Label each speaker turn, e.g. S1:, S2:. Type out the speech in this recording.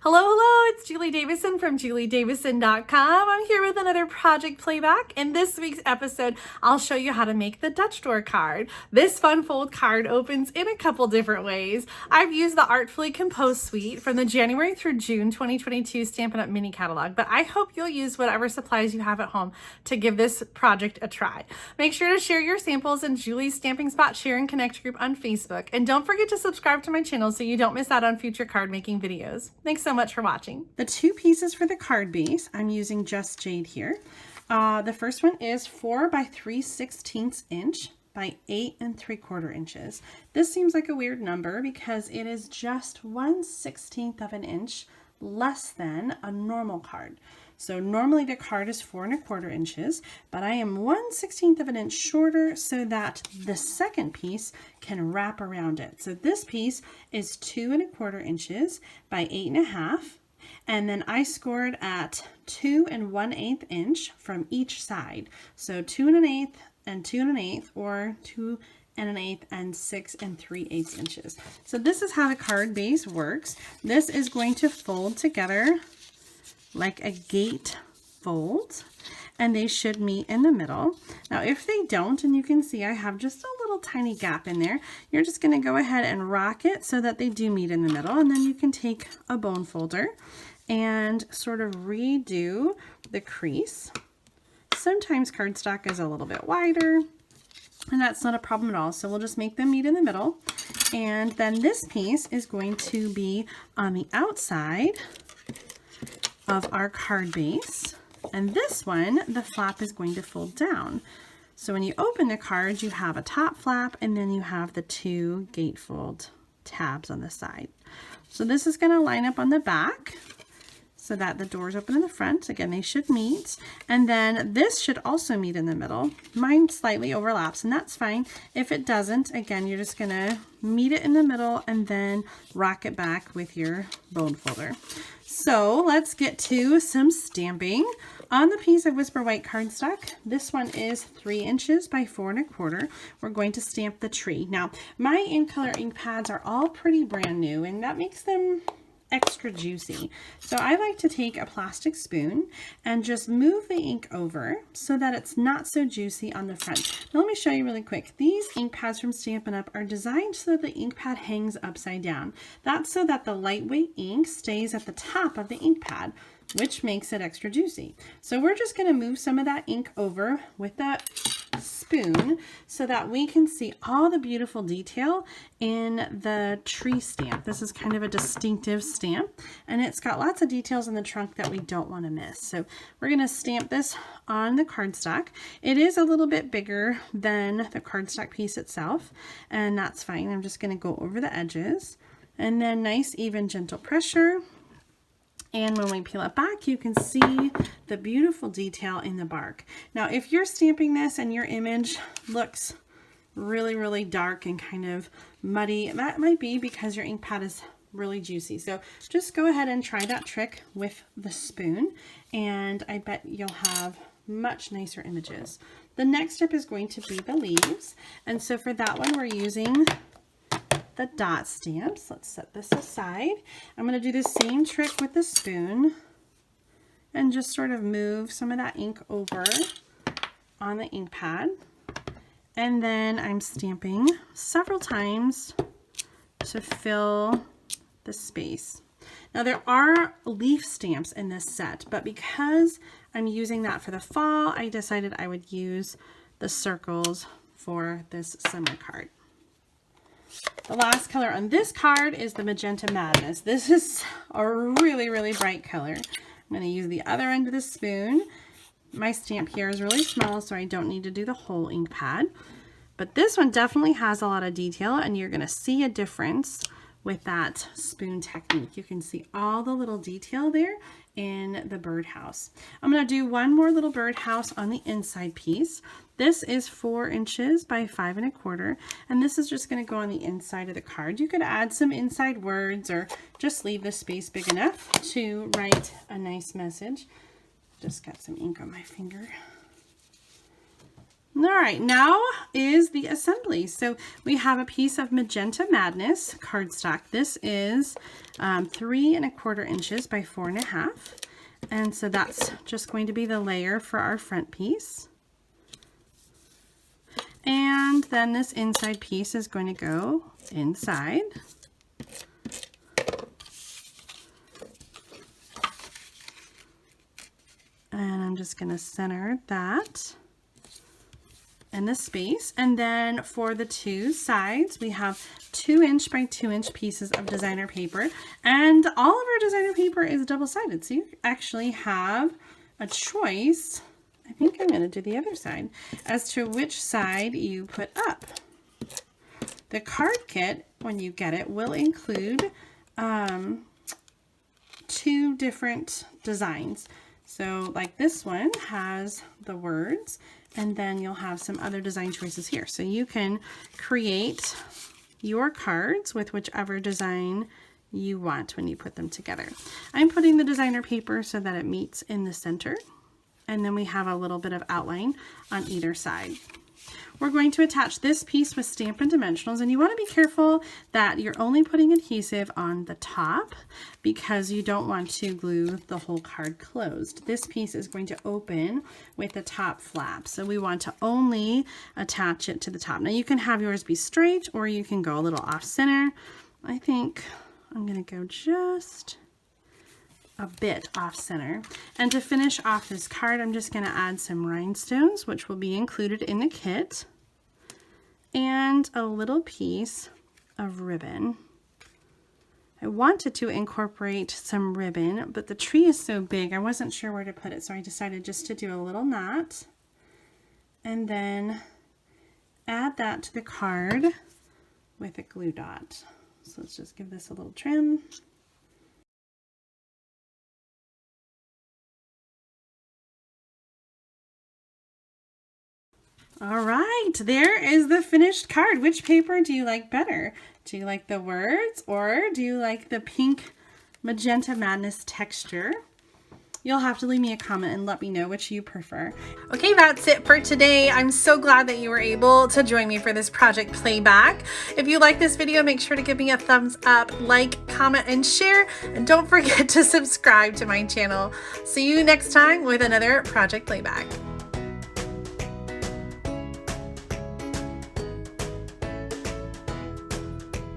S1: Hello, hello, it's Julie Davison from juliedavison.com. I'm here with another project playback. In this week's episode, I'll show you how to make the Dutch door card. This fun fold card opens in a couple different ways. I've used the Artfully Compose Suite from the January through June 2022 Stampin' Up! Mini Catalog, but I hope you'll use whatever supplies you have at home to give this project a try. Make sure to share your samples in Julie's Stamping Spot Share and Connect group on Facebook, and don't forget to subscribe to my channel so you don't miss out on future card making videos. Thanks so much for watching.
S2: The two pieces for the card base, I'm using Just Jade here. The first one is 4 by 3/16 inch by 8 3/4 inches. This seems like a weird number because it is just 1/16 of an inch less than a normal card. So normally the card is 4 1/4 inches, but I am 1/16 of an inch shorter so that the second piece can wrap around it. So this piece is 2 1/4 inches by 8 1/2, and then I scored at 2 1/8 inch from each side. So 2 1/8 and 2 1/8, or 2 1/8 and 6 3/8 inches. So this is how the card base works. This is going to fold together like a gate fold, and they should meet in the middle. Now if they don't, and you can see I have just a little tiny gap in there, you're just going to go ahead and rock it so that they do meet in the middle, and then you can take a bone folder and sort of redo the crease. Sometimes cardstock is a little bit wider, and that's not a problem at all, so we'll just make them meet in the middle. And then this piece is going to be on the outside of our card base, and this one, the flap is going to fold down. So when you open the card, you have a top flap, and then you have the two gatefold tabs on the side. So this is going to line up on the back so that the doors open in the front. Again, they should meet, and then this should also meet in the middle. Mine slightly overlaps, and that's fine. If it doesn't, again, you're just gonna meet it in the middle and then rock it back with your bone folder. So let's get to some stamping. On the piece of Whisper White cardstock, this one is 3 inches by 4 1/4. We're going to stamp the tree. Now, my in color ink pads are all pretty brand new, and that makes them extra juicy. So I like to take a plastic spoon and just move the ink over so that it's not so juicy on the front. Now let me show you really quick. These ink pads from Stampin' Up! Are designed so that the ink pad hangs upside down. That's so that the lightweight ink stays at the top of the ink pad, which makes it extra juicy. So we're just going to move some of that ink over with that spoon so that we can see all the beautiful detail in the tree stamp. This is kind of a distinctive stamp, and it's got lots of details in the trunk that we don't want to miss. So we're going to stamp this on the cardstock. It is a little bit bigger than the cardstock piece itself, and that's fine. I'm just going to go over the edges, and then nice even gentle pressure. And when we peel it back, you can see the beautiful detail in the bark. Now, if you're stamping this and your image looks really, really dark and kind of muddy, that might be because your ink pad is really juicy. So just go ahead and try that trick with the spoon, and I bet you'll have much nicer images. The next step is going to be the leaves. And so for that one, we're using the dot stamps. Let's set this aside. I'm going to do the same trick with the spoon and just sort of move some of that ink over on the ink pad. And then I'm stamping several times to fill the space. Now there are leaf stamps in this set, but because I'm using that for the fall, I decided I would use the circles for this summer card. The last color on this card is the Magenta Madness. This is a really, really bright color. I'm going to use the other end of the spoon. My stamp here is really small, so I don't need to do the whole ink pad. But this one definitely has a lot of detail, and you're going to see a difference with that spoon technique. You can see all the little detail there in the birdhouse. I'm going to do one more little birdhouse on the inside piece. This is 4 inches by 5 1/4, and this is just going to go on the inside of the card. You could add some inside words or just leave the space big enough to write a nice message. Just got some ink on my finger. All right, now is the assembly. So we have a piece of Magenta Madness cardstock. This is 3 1/4 inches by 4 1/2. And so that's just going to be the layer for our front piece. And then this inside piece is going to go inside. And I'm just going to center that in the space. And then for the two sides, we have 2 inch by 2 inch pieces of designer paper. And all of our designer paper is double-sided. So you actually have a choice. I think I'm going to do the other side as to which side you put up. The card kit, when you get it, will include 2 different designs. So like this one has the words, and then you'll have some other design choices here. So you can create your cards with whichever design you want when you put them together. I'm putting the designer paper so that it meets in the center, and then we have a little bit of outline on either side. We're going to attach this piece with Stampin' Dimensionals, and you want to be careful that you're only putting adhesive on the top because you don't want to glue the whole card closed. This piece is going to open with the top flap, so we want to only attach it to the top. Now you can have yours be straight or you can go a little off center. I think I'm going to go just a bit off center. And to finish off this card, I'm just going to add some rhinestones, which will be included in the kit, and a little piece of ribbon. I wanted to incorporate some ribbon, but the tree is so big, I wasn't sure where to put it, so I decided just to do a little knot, and then add that to the card with a glue dot. So let's just give this a little trim. All right, there is the finished card. Which paper do you like better? Do you like the words, or do you like the pink Magenta Madness texture? You'll have to leave me a comment and let me know which you prefer.
S1: Okay, that's it for today. I'm so glad that you were able to join me for this project Playback. If you like this video, make sure to give me a thumbs up, like, comment, and share. And don't forget to subscribe to my channel. See you next time with another project Playback.